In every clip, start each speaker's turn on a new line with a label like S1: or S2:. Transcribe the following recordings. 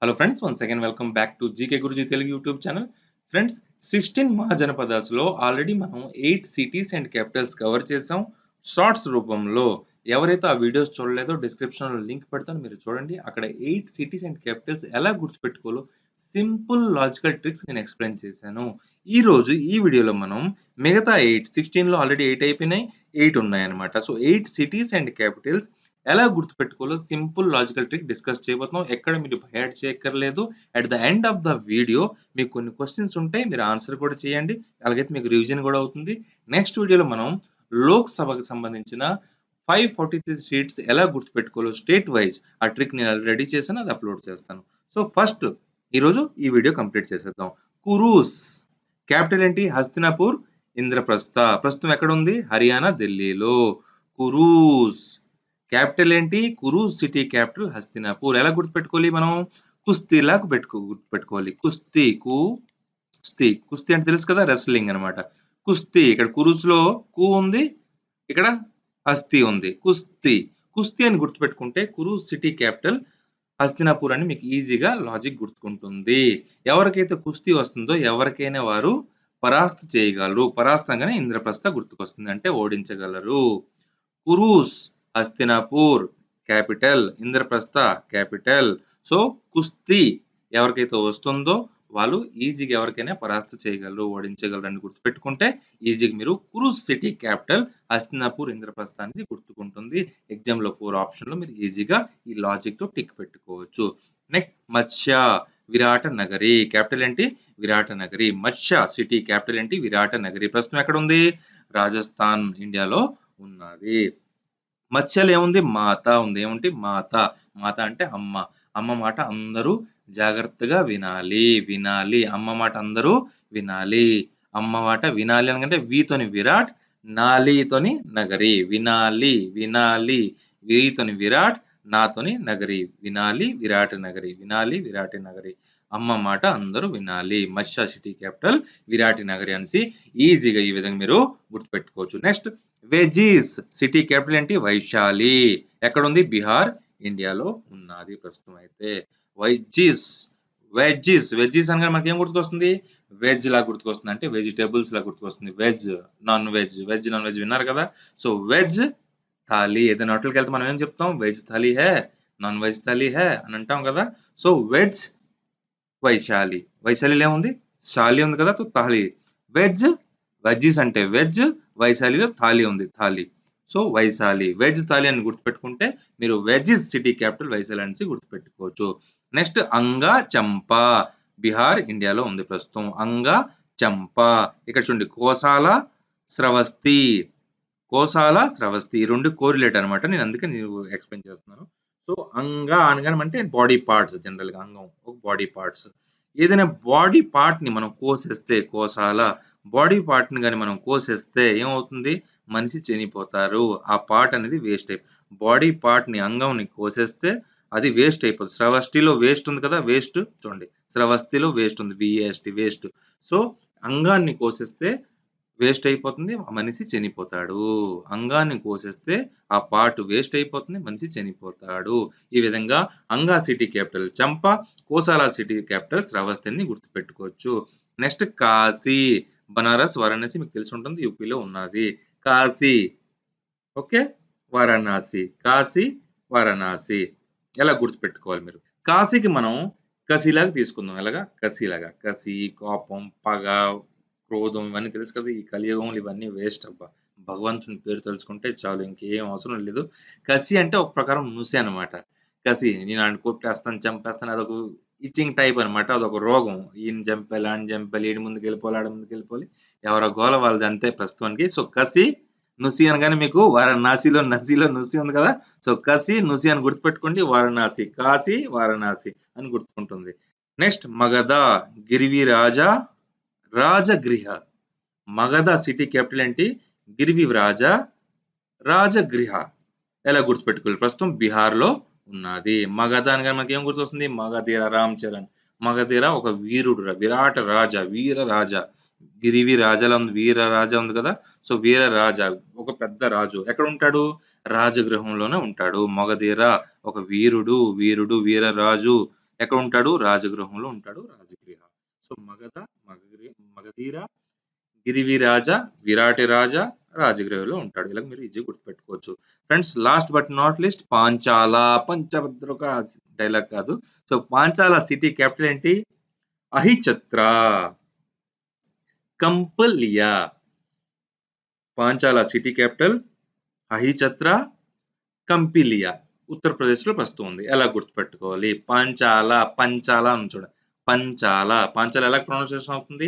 S1: Hello friends, once again welcome back to GK Guruji Telugu YouTube channel. Friends, 16 మహాజనపదాస్లో already మనం 8 cities and Capitals cover చేసాం shorts రూపంలో. ఎవరైతే ఆ videos చూడలేదో డిస్క్రిప్షన్లో link పెడతాను, మీరు చూడండి. అక్కడ 8 సిటీస్ అండ్ క్యాపిటల్స్ ఎలా గుర్తుపెట్టుకోవాలో సింపుల్ లాజికల్ ట్రిక్స్ నేను ఎక్స్ప్లెయిన్ చేశాను. ఈ రోజు ఈ వీడియోలో మనం మిగతా 8, 16లో ఆల్రెడీ 8 అయిపోయినాయి, 8 ఉన్నాయన్నమాట. సో 8 సిటీస్ అండ్ క్యాపిటల్స్ ఎలా గుర్తుపెట్టుకోవాలో సింపుల్ లాజికల్ ట్రిక్ డిస్కస్ చేయబోతున్నాం. ఎక్కడ మీరు యాడ్ చేయక్కర్లేదు. At the end of the video మీకు కొన్ని క్వశ్చన్స్ ఉంటాయి, మీరు ఆన్సర్ కూడా చేయండి. అలాగైతే మీకు రివిజన్ కూడా అవుతుంది. నెక్స్ట్ వీడియోలో మనం లోక్ సభకు సంబంధించిన 543 సీట్స్ ఎలా గుర్తుపెట్టుకోవాలో స్టేట్ వైజ్ ఆ ట్రిక్ నేను రెడీ చేశాను, అది అప్లోడ్ చేస్తాను. సో ఫస్ట్ ఈరోజు ఈ వీడియో కంప్లీట్ చేసేద్దాం. కురూస్ క్యాపిటల్ ఏంటి? హస్తినాపూర్, ఇంద్రప్రస్థ. ప్రస్తుతం ఎక్కడ ఉంది? హర్యానా, ఢిల్లీలో. కురూస్ క్యాపిటల్ ఏంటి? Kurus city capital Hastinapur. ఎలా గుర్తుపెట్టుకోవాలి? మనం కుస్తీలాగా గుర్తుపెట్టుకోవాలి. కుస్తీ కుస్తీ అంటే తెలుసు కదా, రెస్లింగ్ అనమాట. కుస్తీ ఇక్కడ కురూస్ లో కు ఉంది, ఇక్కడ హస్తి ఉంది. కుస్తీ అని గుర్తుపెట్టుకుంటే కురూస్ సిటీ క్యాపిటల్ హస్తినాపూర్ అని మీకు ఈజీగా లాజిక్ గుర్తుకుంటుంది. ఎవరికైతే కుస్తీ వస్తుందో ఎవరికైనా వారు పరాస్త చేయగలరు. పరాస్తంగానే ఇంద్రప్రస్థ గుర్తుకొస్తుంది, అంటే ఓడించగలరు. Kurus Hastinapur capital, Indraprastha capital. So కుస్తీ ఎవరికైతే వస్తుందో వాళ్ళు ఈజీగా ఎవరికైనా పరాస్త చేయగలరు, ఓడించగలరు అని గుర్తుపెట్టుకుంటే ఈజీగా మీరు కురూస్ సిటీ క్యాపిటల్ హస్తినాపూర్, ఇంద్రప్రస్థ అనేది గుర్తుకుంటుంది. ఎగ్జామ్ లో 4 ఆప్షన్ లో మీరు ఈజీగా ఈ లాజిక్ తో టిక్ పెట్టుకోవచ్చు. నెక్స్ట్ మత్స్య విరాట నగరి క్యాపిటల్ ఏంటి? విరాట నగరి. మత్స్య సిటీ క్యాపిటల్ ఏంటి? విరాట నగరి. ప్రస్తుతం ఎక్కడ ఉంది? రాజస్థాన్, ఇండియాలో ఉన్నది. మత్స్యలో ఏముంది? మాత ఉంది. ఏముంది? మాత. మాత అంటే అమ్మ. అమ్మ మాట అందరూ జాగ్రత్తగా వినాలి. అమ్మ మాట అందరూ వినాలి. అమ్మ మాట వినాలి అనకంటే వీతోని విరాట్, నాలితోని నగరి. వినాలి. వీతోని విరాట్, నాతోని నగరి. వినాలి విరాటి నగరి. అమ్మ మాట అందరూ వినాలి. మత్స్య సిటీ క్యాపిటల్ విరాటి నగరి అనేసి ఈజీగా ఈ విధంగా మీరు గుర్తుపెట్టుకోవచ్చు. నెక్స్ట్ వెజీస్ సిటీ క్యాపిటల్ ఏంటి? వైశాలి. ఎక్కడ ఉంది? బీహార్, ఇండియాలో ఉన్నది ప్రస్తుతం అయితే. వెజ్జీస్ అనగా మనకి ఏం గుర్తుకొస్తుంది? వెజ్ లా గుర్తుకొస్తుంది, అంటే వెజిటేబుల్స్ లా గుర్తుకొస్తుంది. నాన్ వెజ్ విన్నారు కదా. So veg thali. ఏదైనా హోటల్కి వెళ్తే మనం ఏం చెప్తాం? వెజ్ థాలీ హే, నాన్ వెజ్ థాలీ హే అని అంటాం కదా. సో వెజ్ వైశాలిలో ఏముంది? శాలి ఉంది కదా, థాలీ. వెజ్జీస్ అంటే వెజ్, వైశాలిలో థాలీ ఉంది, థాలీ. సో వైశాలి, వెజ్ థాలీ అని గుర్తుపెట్టుకుంటే మీరు వెజ్జీస్ సిటీ క్యాపిటల్ వైశాలి అనేసి గుర్తుపెట్టుకోవచ్చు. నెక్స్ట్ అంగా చంపా, బీహార్, ఇండియాలో ఉంది ప్రస్తుతం. అంగా చంపా. ఇక్కడ చూడండి, కోసాల, శ్రవస్తి. ఈ రెండు కోరిలేట్ అనమాట. నేను అందుకే నేను ఎక్స్ప్లెయిన్ చేస్తున్నాను. సో అంగా అనగానే అంటే బాడీ పార్ట్స్. జనరల్ గా అంగం ఒక బాడీ పార్ట్స్. ఏదైనా బాడీ పార్ట్ ని మనం కోసేస్తే, కోసాల బాడీ పార్ట్ ని కానీ మనం కోసేస్తే ఏమవుతుంది? మనిషి చనిపోతారు. ఆ పార్ట్ అనేది వేస్ట్ బాడీ పార్ట్ ని, అంగం ని కోసేస్తే అది వేస్ట్ అయిపోతుంది. శ్రవష్టిలో వేస్ట్ ఉంది కదా, వేస్ట్ చూడండి, శ్రవస్తిలో వేస్ట్ ఉంది, విఎస్టి వేస్ట్. సో అంగాన్ని కోసేస్తే వేస్ట్ అయిపోతుంది, మనిషి చనిపోతాడు. అంగాన్ని కోసేస్తే ఆ పార్ట్ వేస్ట్ అయిపోతుంది, మనిషి చనిపోతాడు. ఈ విధంగా అంగా సిటీ క్యాపిటల్ చంప, కోసాల సిటీ క్యాపిటల్ శ్రావస్తిని గుర్తుపెట్టుకోవచ్చు. నెక్స్ట్ కాశీ, బనారస్, వారణాసి మీకు తెలిసి ఉంటుంది, యూపీలో ఉన్నది. కాశీ, ఓకే. వారణాసి ఎలా గుర్తుపెట్టుకోవాలి మీరు? కాశీకి మనం కసిలాగా తీసుకుందాం. ఎలాగా? కసి, కోపం, పగ, క్రోధం ఇవన్నీ తెలుసు కదా. ఈ కలియుగంలో ఇవన్నీ వేస్ట్ అబ్బా. భగవంతుని పేరు తలుచుకుంటే చాలు, ఇంకేం అవసరం లేదు. కసి అంటే ఒక ప్రకారం నుసి అనమాట. కసి, నేను ఆయన కొట్టేస్తాను, చంపేస్తాను, అదొక ఇచ్చింగ్ టైప్ అనమాట. అదొక రోగం. ఈయన చంపాలి, ఆయన చంపాలి, ఈడి ముందుకు వెళ్ళిపోవాలి, ఆడ ముందుకు వెళ్ళిపోవాలి, ఎవరో గోల వాళ్ళది అంతే ప్రస్తుతానికి. సో కసి, నుసి అనగానే మీకు వారణాసిలో నుసి ఉంది కదా. సో కసి, నుసి అని గుర్తుపెట్టుకోండి. వారణాసి, కాశీ, వారణాసి అని గుర్తుకుంటుంది. నెక్స్ట్ మగధ, గిరివి రాజగృహ. మగధ సిటీ క్యాపిటల్ ఏంటి? గిరివి రాజగృహ. ఎలా గుర్తుపెట్టుకోవాలి? ప్రస్తుతం బీహార్ లో ఉన్నది. మగధ అనగా మనకి ఏం గుర్తొస్తుంది? మగధీర, రామ్ చరణ్. మగధీర ఒక వీరుడు, విరాట రాజా, వీర రాజా. గిరివి రాజాలో ఉంది, వీర రాజా ఉంది కదా. సో వీర రాజా ఒక పెద్ద రాజు. ఎక్కడ ఉంటాడు? రాజగృహంలోనే ఉంటాడు. మగధీర ఒక వీర రాజు, ఎక్కడ ఉంటాడు? రాజగృహంలో ఉంటాడు. రాజగృహ. సో మగధీర, గిరివిరాజ, విరాటి రాజా, రాజగృహలో ఉంటాడు. ఇలా మీరు ఈజీగా గుర్తుపెట్టుకోవచ్చు. Friends last but not least Panchala, పంచభద్రక డైలాగ్ కాదు. సో పాంచాల సిటీ క్యాపిటల్ ఏంటి? అహిచత్ర, కంపలియా. Panchala city capital Ahichhatra, Kampilya. ఉత్తరప్రదేశ్‌లో ప్రస్తుతం ఉంది. ఎలా గుర్తుపెట్టుకోవాలి? పాంచాల, పంచాల అని చూడండి. పంచాల, పంచాల ఎలా ప్రొనౌన్సియేషన్ అవుతుంది?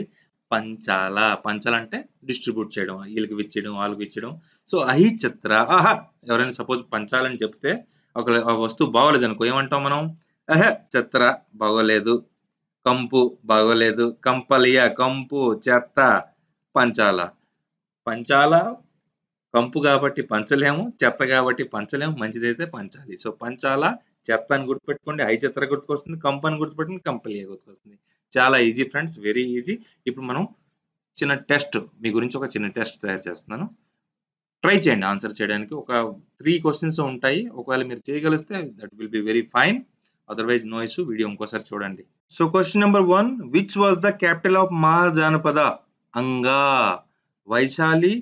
S1: పంచాల. పంచాల అంటే డిస్ట్రిబ్యూట్ చేయడం. ఈళ్ళకి విచ్చేయడం, వాళ్ళకి విచ్చేయడం. సో, అహిచత్ర ఆహా! ఎవరైనా సపోజ్ పంచాలని చెప్తే ఆ వస్తువు బాగోలేదనుకో ఏమంటాం మనం? చెత్ర బాగోలేదు. కంపు బాగోలేదు. కంపలియ కంపు, చెత్త, పంచాల. పంచాల కంపు కాబట్టి పంచలేము. చెత్త కాబట్టి పంచలేము. మంచిదైతే పంచాలి. సో, పంచాల, చెత్త అని గుర్తుపెట్టుకోండి. ఐచెత్ర గుర్తుకొస్తుంది. కంపు అని గుర్తుపెట్టుకోండి. కంపలియ గుర్తుకొస్తుంది. చాలా ఈజీ ఫ్రెండ్స్. Very easy. ఇప్పుడు మనం చిన్న టెస్ట్ మీ గురించి ఒక చిన్న టెస్ట్ తయారు చేస్తున్నాను. ట్రై చేయండి ఆన్సర్ చేయడానికి. ఒక 3 క్వెషన్స్ ఉంటాయి. ఒకవేళ మీరు చేయగలిస్తే that will be very fine. Otherwise no issue. Video ఇంకోసారి చూడండి. So, question number 1 which was the capital of Mahajanapada? Anga, Vaishali,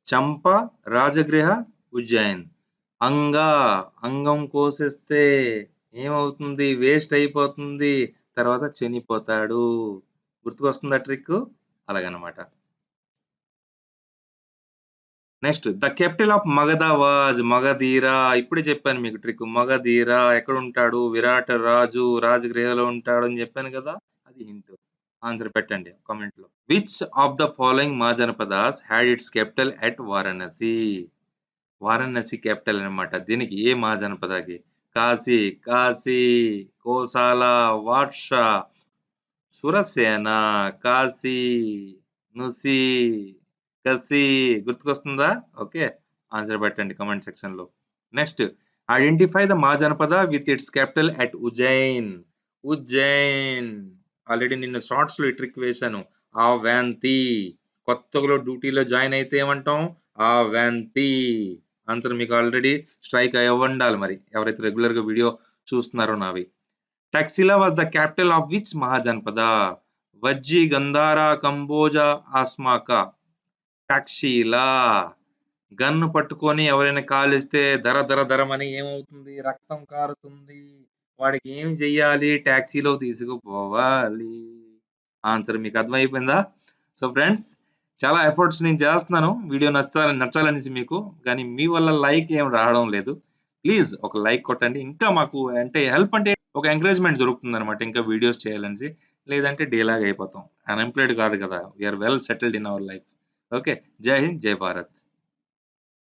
S1: Champa, Rajagriha, Ujjain. అంగా అంగం కోసేస్తే ఏమవుతుంది? వేస్ట్ అయిపోతుంది. తర్వాత చనిపోతాడు. గుర్తుకొస్తుందా ట్రిక్? అలాగనమాట. Next the capital of Magadha was Magadheera. ఇప్పుడే చెప్పాను మీకు ట్రిక్. మగధీర ఎక్కడుంటాడు? విరాట రాజు రాజగృహలో ఉంటాడు అని చెప్పాను కదా! అది హింట్. ఆన్సర్ పెట్టండి కామెంట్‌లో. Which of the following mahajanapadas had it's capital at Varanasi? Varanasi capital అన్నమాట. దీనికి ఏ మహాజనపదకి? కాశీ, కాశీ, కోసాల, వార్ష, సురసేన, కాశీ, నుసి, కసి. గుర్తుకొస్తుందా? ఓకే. ఆన్సర్ పెట్టండి కామెంట్ సెక్షన్‌లో. Next identify the Mahajanapada with its capital at Ujjain. Ujjain. Already నిన్న షార్ట్స్‌లో ఈ ట్రిక్ వేశాను. అవంతి. కొత్తలో డ్యూటీలో జాయిన్ అయితే ఏమంటాం? అవంతి. ఆన్సర్ మీకు ఆల్రెడీ స్ట్రైక్ అవ్వుండాలి మరి. ఎవరైతే రెగ్యులర్‌గా వీడియో చూస్తున్నారో నావి. Taxila was the capital of which Mahajanpada? Vajji, Gandhara, Kamboja, Asmaka. Taxila. Gun పట్టుకొని ఎవరైనా కాలిస్తే దర దర దరమని ఏమవుతుంది? రక్తం కారుతుంది. వాడికి ఏం చెయ్యాలి? టాక్సీలో తీసుకుపోవాలి. ఆన్సర్ మీకు అర్థమైపోయిందా? సో ఫ్రెండ్స్ చాలా ఎఫర్ట్స్ నేను చేస్తున్నాను. వీడియో నచ్చాలనేసి మీకు. కానీ మీ వల్ల లైక్ ఏం రావడం లేదు. ప్లీజ్ ఒక లైక్ కొట్టండి. ఇంకా మాకు అంటే హెల్ప్ అంటే ఒక ఎంకరేజ్‌మెంట్ దొరుకుతుందన్నమాట. ఇంకా వీడియోస్ చేయాలనేసి. లేదంటే డీలాగా అయిపోతాం. అన్‌ఎంప్లాయిడ్ కాదు కదా! We are well settled in our life. Okay. జై హింద్, జై భారత్.